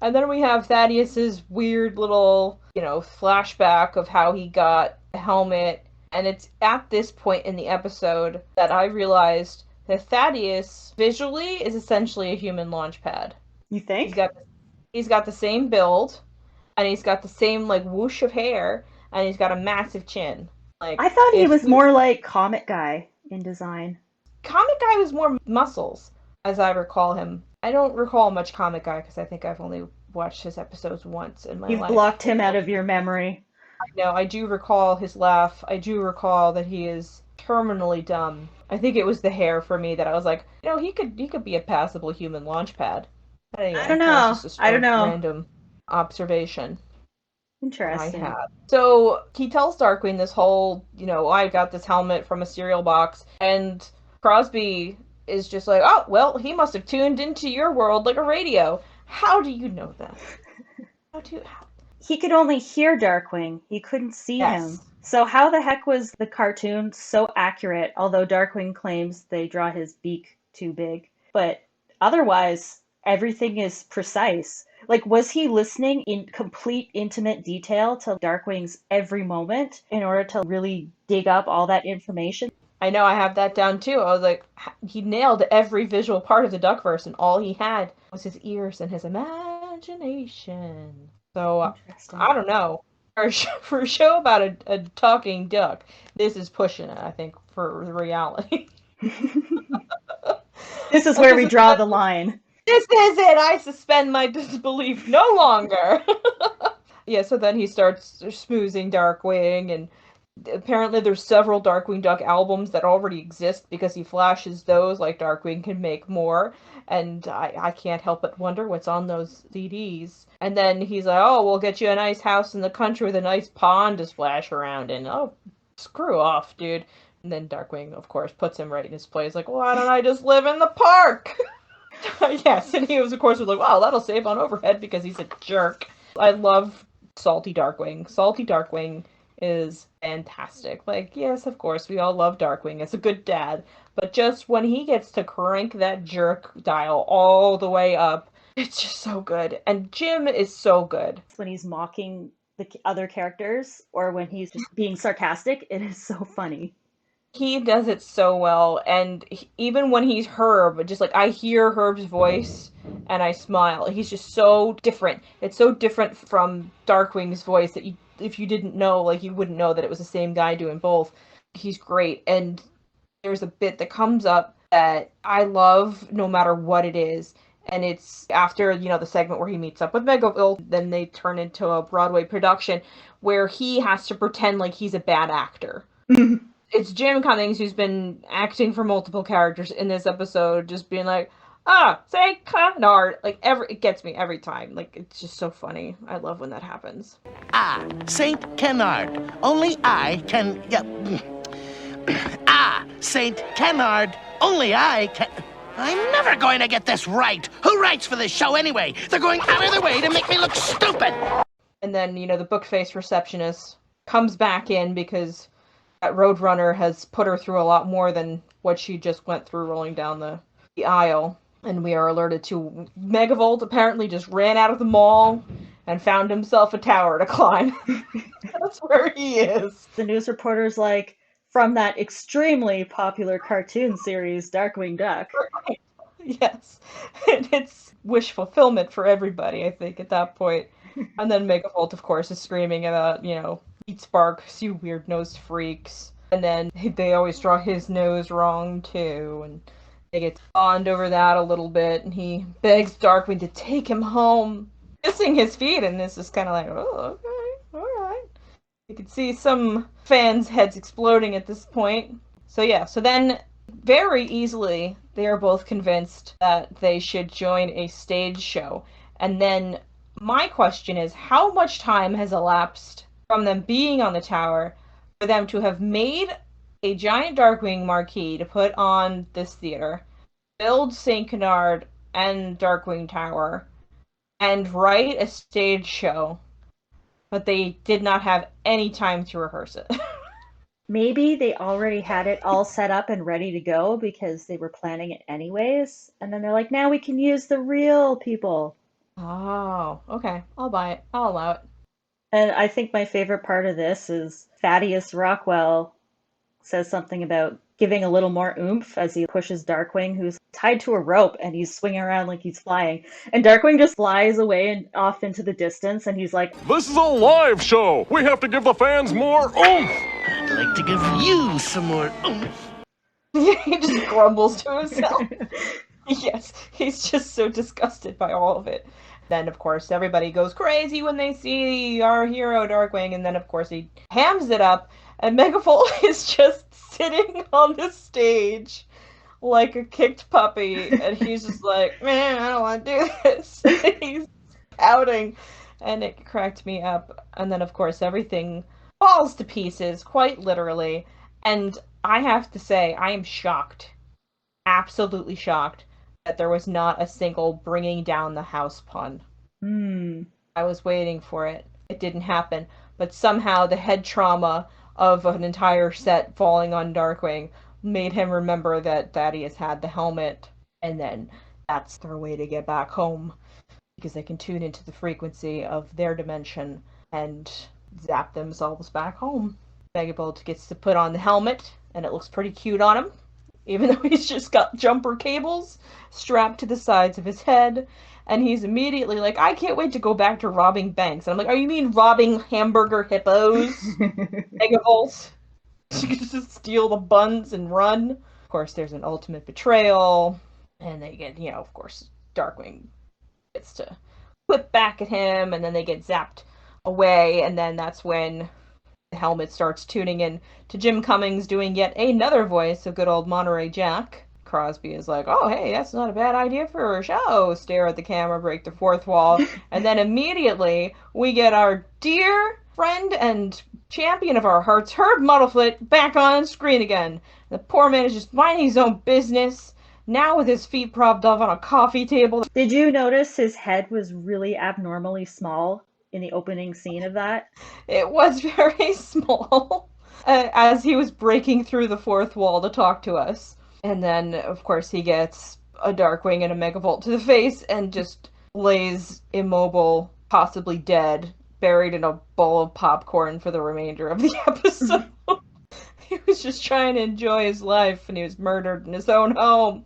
And then we have Thaddeus's weird little, flashback of how he got the helmet. And it's at this point in the episode that I realized that Thaddeus visually is essentially a human launch pad. You think? He's got the same build, and he's got the same, like, whoosh of hair, and he's got a massive chin. Like, I thought he was more like Comic Guy in design. Comic Guy was more muscles, as I recall him. I don't recall much Comic Guy, because I think I've only watched his episodes once in my life. You've blocked him out of your memory. No, I do recall his laugh. I do recall that he is terminally dumb. I think it was the hair for me that I was like, he could be a passable human launch pad. Anyway, I don't know. I don't know. Random observation. Interesting. I had. So he tells Darkwing this whole, I got this helmet from a cereal box, and Crosby is just like, oh, well, he must have tuned into your world like a radio. How do you know that? He could only hear Darkwing. He couldn't see him. So how the heck was the cartoon so accurate, although Darkwing claims they draw his beak too big? But otherwise, everything is precise. Like, was he listening in complete intimate detail to Darkwing's every moment in order to really dig up all that information? I know, I have that down too. I was like, he nailed every visual part of the Duckverse, and all he had was his ears and his imagination. So, I don't know. For a show about a talking duck, this is pushing it, I think, for the reality. This is where we draw the line. This is it! I suspend my disbelief no longer! Yeah, so then he starts smoozing Darkwing, and apparently there's several Darkwing Duck albums that already exist because he flashes those like Darkwing can make more, and I can't help but wonder what's on those CDs. And then he's like, oh, we'll get you a nice house in the country with a nice pond to splash around in. Oh, screw off, dude. And then Darkwing, of course, puts him right in his place, like, why don't I just live in the park? Yes, and he was, of course, like, wow, that'll save on overhead because he's a jerk. I love Salty Darkwing. Salty Darkwing is fantastic. Like, yes, of course, we all love Darkwing as a good dad, but just when he gets to crank that jerk dial all the way up, it's just so good. And Jim is so good. When he's mocking the other characters or when he's just being sarcastic, it is so funny. He does it so well, and even when he's Herb, just like I hear Herb's voice and I smile. He's just so different. It's so different from Darkwing's voice that if you didn't know, like, you wouldn't know that it was the same guy doing both. He's great, and there's a bit that comes up that I love no matter what it is, and it's after, the segment where he meets up with Megaville, then they turn into a Broadway production where he has to pretend like he's a bad actor. It's Jim Cummings, who's been acting for multiple characters in this episode, just being like, St. Canard. Like, it gets me every time. Like, it's just so funny. I love when that happens. St. Canard. Only I can... St. Canard. Only I can... I'm never going to get this right. Who writes for this show anyway? They're going out of their way to make me look stupid. And then, the book-face receptionist comes back in because that Roadrunner has put her through a lot more than what she just went through rolling down the aisle. And we are alerted to Megavolt apparently just ran out of the mall and found himself a tower to climb. That's where he is. The news reporter's like, from that extremely popular cartoon series, Darkwing Duck. Yes. And it's wish fulfillment for everybody, I think, at that point. And then Megavolt, of course, is screaming about, eat sparks, you weird-nosed freaks. And then they always draw his nose wrong, too. And they get to bond over that a little bit. And he begs Darkwing to take him home, kissing his feet. And this is kind of like, oh, okay, alright. You can see some fans' heads exploding at this point. So then very easily they are both convinced that they should join a stage show. And then my question is, how much time has elapsed from them being on the tower for them to have made a giant Darkwing marquee to put on this theater, build St. Canard and Darkwing Tower, and write a stage show, but they did not have any time to rehearse it? Maybe they already had it all set up and ready to go because they were planning it anyways. And then they're like, now we can use the real people. Oh, okay. I'll buy it. I'll allow it. And I think my favorite part of this is Thaddeus Rockwell says something about giving a little more oomph as he pushes Darkwing, who's tied to a rope, and he's swinging around like he's flying. And Darkwing just flies away and off into the distance, and he's like, This is a live show. We have to give the fans more oomph. I'd like to give you some more oomph. He just grumbles to himself. Yes, he's just so disgusted by all of it. Then, of course, everybody goes crazy when they see our hero Darkwing, and then, of course, he hams it up, and Megavolt is just sitting on the stage like a kicked puppy, and he's just like, man, I don't want to do this. He's outing, and it cracked me up. And then, of course, everything falls to pieces, quite literally, and I have to say, I am shocked, absolutely shocked, that there was not a single bringing down the house pun. I was waiting for it. It didn't happen. But somehow the head trauma of an entire set falling on Darkwing made him remember that Thaddeus had the helmet. And then that's their way to get back home, because they can tune into the frequency of their dimension and zap themselves back home. Megavolt gets to put on the helmet, and it looks pretty cute on him, even though he's just got jumper cables strapped to the sides of his head. And he's immediately like, I can't wait to go back to robbing banks. And I'm like, oh, you mean robbing hamburger hippos? Megavolt? You can just steal the buns and run. Of course, there's an ultimate betrayal. And they get, of course, Darkwing gets to whip back at him. And then they get zapped away. And then that's when the helmet starts tuning in to Jim Cummings doing yet another voice of good old Monterey Jack. Crosby is like, oh, hey, that's not a bad idea for a show. Stare at the camera, break the fourth wall. And then immediately we get our dear friend and champion of our hearts, Herb Muddlefoot, back on screen again. The poor man is just minding his own business, now with his feet propped up on a coffee table. Did you notice his head was really abnormally small in the opening scene of that? It was very small as he was breaking through the fourth wall to talk to us. And then, of course, he gets a Darkwing and a Megavolt to the face and just lays immobile, possibly dead, buried in a bowl of popcorn for the remainder of the episode. He was just trying to enjoy his life, and he was murdered in his own home.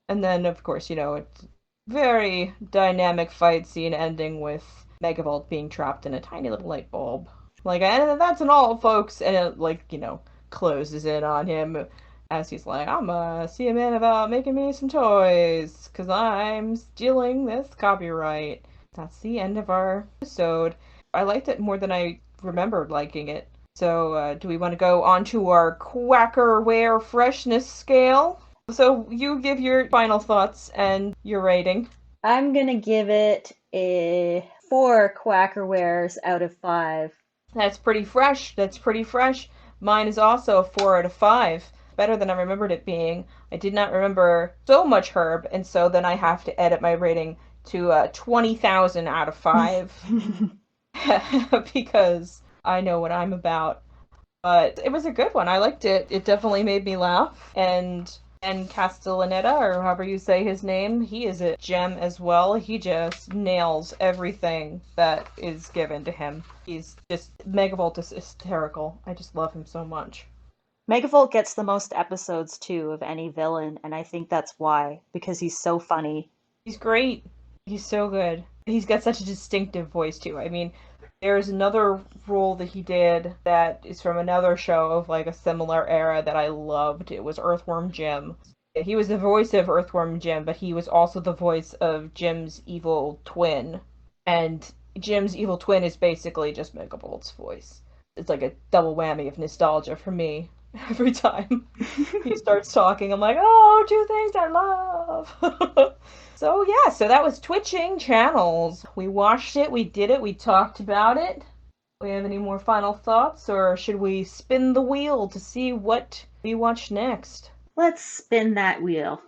And then, of course, it's very dynamic fight scene ending with Megavolt being trapped in a tiny little light bulb. And that's an all, folks. And it, closes in on him as he's like, I'm gonna see a man about making me some toys, because I'm stealing this copyright. That's the end of our episode. I liked it more than I remembered liking it. So, do we want to go on to our Quackerware freshness scale? So, you give your final thoughts and your rating. I'm gonna give it a 4 Quackerwares out of 5. That's pretty fresh. Mine is also a 4 out of 5. Better than I remembered it being. I did not remember so much Herb, and so then I have to edit my rating to 20,000 out of 5 because I know what I'm about. But it was a good one. I liked it. It definitely made me laugh. And Castellaneta, or however you say his name, he is a gem as well. He just nails everything that is given to him. He's just, Megavolt is hysterical. I just love him so much. Megavolt gets the most episodes too of any villain, and I think that's why, because he's so funny. He's great. He's so good. He's got such a distinctive voice too. I mean, there's another role that he did that is from another show of like a similar era that I loved. It was Earthworm Jim. He was the voice of Earthworm Jim, but he was also the voice of Jim's evil twin. And Jim's evil twin is basically just Megabolt's voice. It's like a double whammy of nostalgia for me. Every time he starts talking, I'm like, oh, two things I love. So yeah, so that was Twitching Channels. We watched it, we did it, we talked about it. We have any more final thoughts, or should we spin the wheel to see what we watch next? Let's spin that wheel.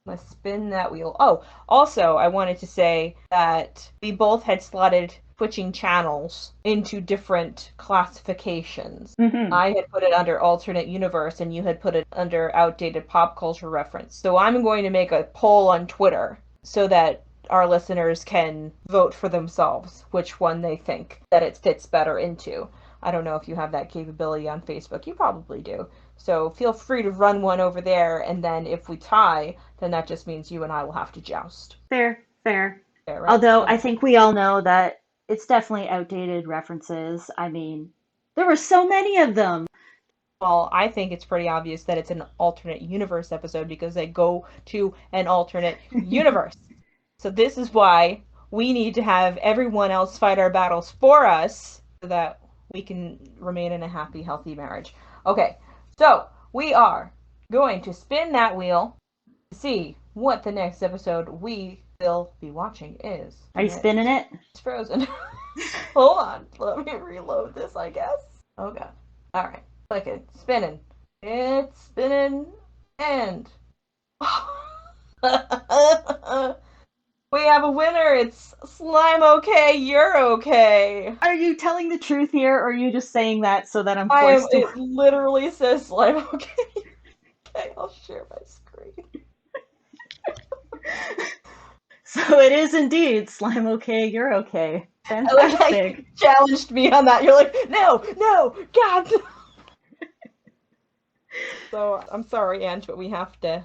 Let's spin that wheel. Oh, also, I wanted to say that we both had slotted Twitching Channels into different classifications. Mm-hmm. I had put it under alternate universe, and you had put it under outdated pop culture reference. So I'm going to make a poll on Twitter so that our listeners can vote for themselves which one they think that it fits better into. I don't know if you have that capability on Facebook. You probably do. So feel free to run one over there, and then if we tie, then that just means you and I will have to joust. Fair. Fair, right? Although I think we all know that it's definitely outdated references. I mean, there were so many of them. Well, I think it's pretty obvious that it's an alternate universe episode because they go to an alternate universe. So this is why we need to have everyone else fight our battles for us so that we can remain in a happy, healthy marriage. Okay, so we are going to spin that wheel to see what the next episode we will be watching is. Are you spinning it? It's frozen. Hold on. Let me reload this, I guess. Okay. Alright. Click it. Spinning. It's spinning. And... we have a winner. It's Slime Okay, You're Okay. Are you telling the truth here, or are you just saying that so that I'm forced to... It literally says Slime Okay. Okay, I'll share my screen. So it is indeed Slime Okay, You're Okay. Fantastic. You challenged me on that. You're like, no, God. So I'm sorry, Anj, but we have to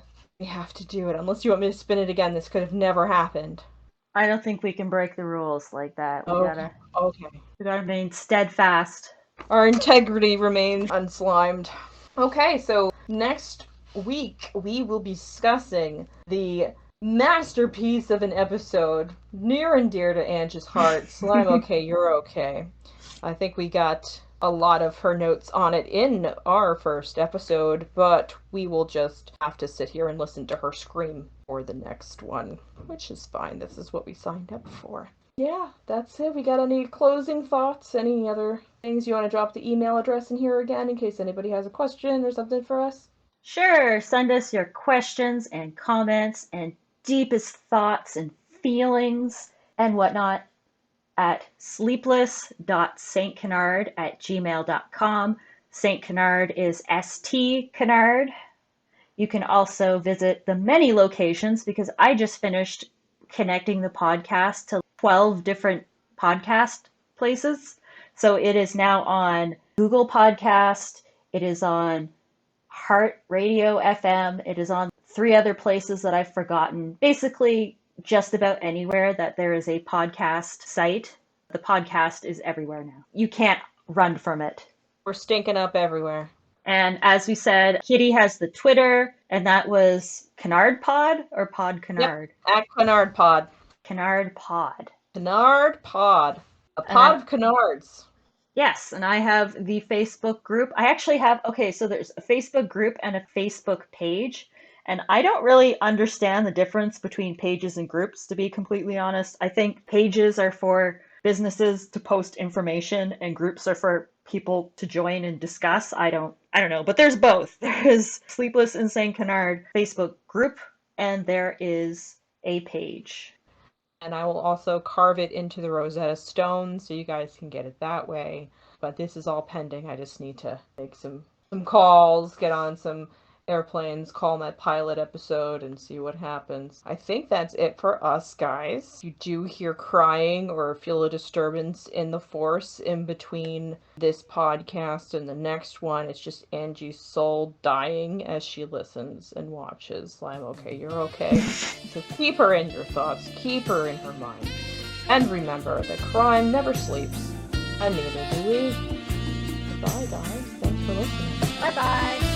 do it. Unless you want me to spin it again, this could have never happened. I don't think we can break the rules like that. We gotta remain steadfast. Our integrity remains unslimed. Okay, so next week we will be discussing the masterpiece of an episode near and dear to Anj's heart, Slime Okay, You're Okay. I think we got a lot of her notes on it in our first episode, but we will just have to sit here and listen to her scream for the next one, which is fine. This is what we signed up for. Yeah, that's it. We got any closing thoughts? Any other things you want to drop the email address in here again in case anybody has a question or something for us? Sure, send us your questions and comments and deepest thoughts and feelings and whatnot at sleepless.st.canard@gmail.com. St. Canard is st.canard. You can also visit the many locations because I just finished connecting the podcast to 12 different podcast places. So it is now on Google Podcast, it is on Heart Radio FM, it is on 3 other places that I've forgotten. Basically, just about anywhere that there is a podcast site. The podcast is everywhere now. You can't run from it. We're stinking up everywhere. And as we said, Kitty has the Twitter, and that was Canard Pod or Pod Canard? Yep, at Canard Pod. Canard Pod. Canard Pod. A pod of canards. Yes, and I have the Facebook group. I actually have, so there's a Facebook group and a Facebook page. And I don't really understand the difference between pages and groups, to be completely honest. I think pages are for businesses to post information and groups are for people to join and discuss. I don't know, but there's both. There is Sleepless in St. Canard Facebook group and there is a page. And I will also carve it into the Rosetta Stone so you guys can get it that way. But this is all pending. I just need to make some calls, get on some airplanes, call my pilot episode and see what happens. I think that's it for us, guys. If you do hear crying or feel a disturbance in the force in between this podcast and the next one, it's just Angie's soul dying as she listens and watches. I'm okay, you're okay. So keep her in your thoughts, keep her in her mind. And remember that crime never sleeps, and neither do we. Goodbye, guys. Thanks for listening. Bye-bye.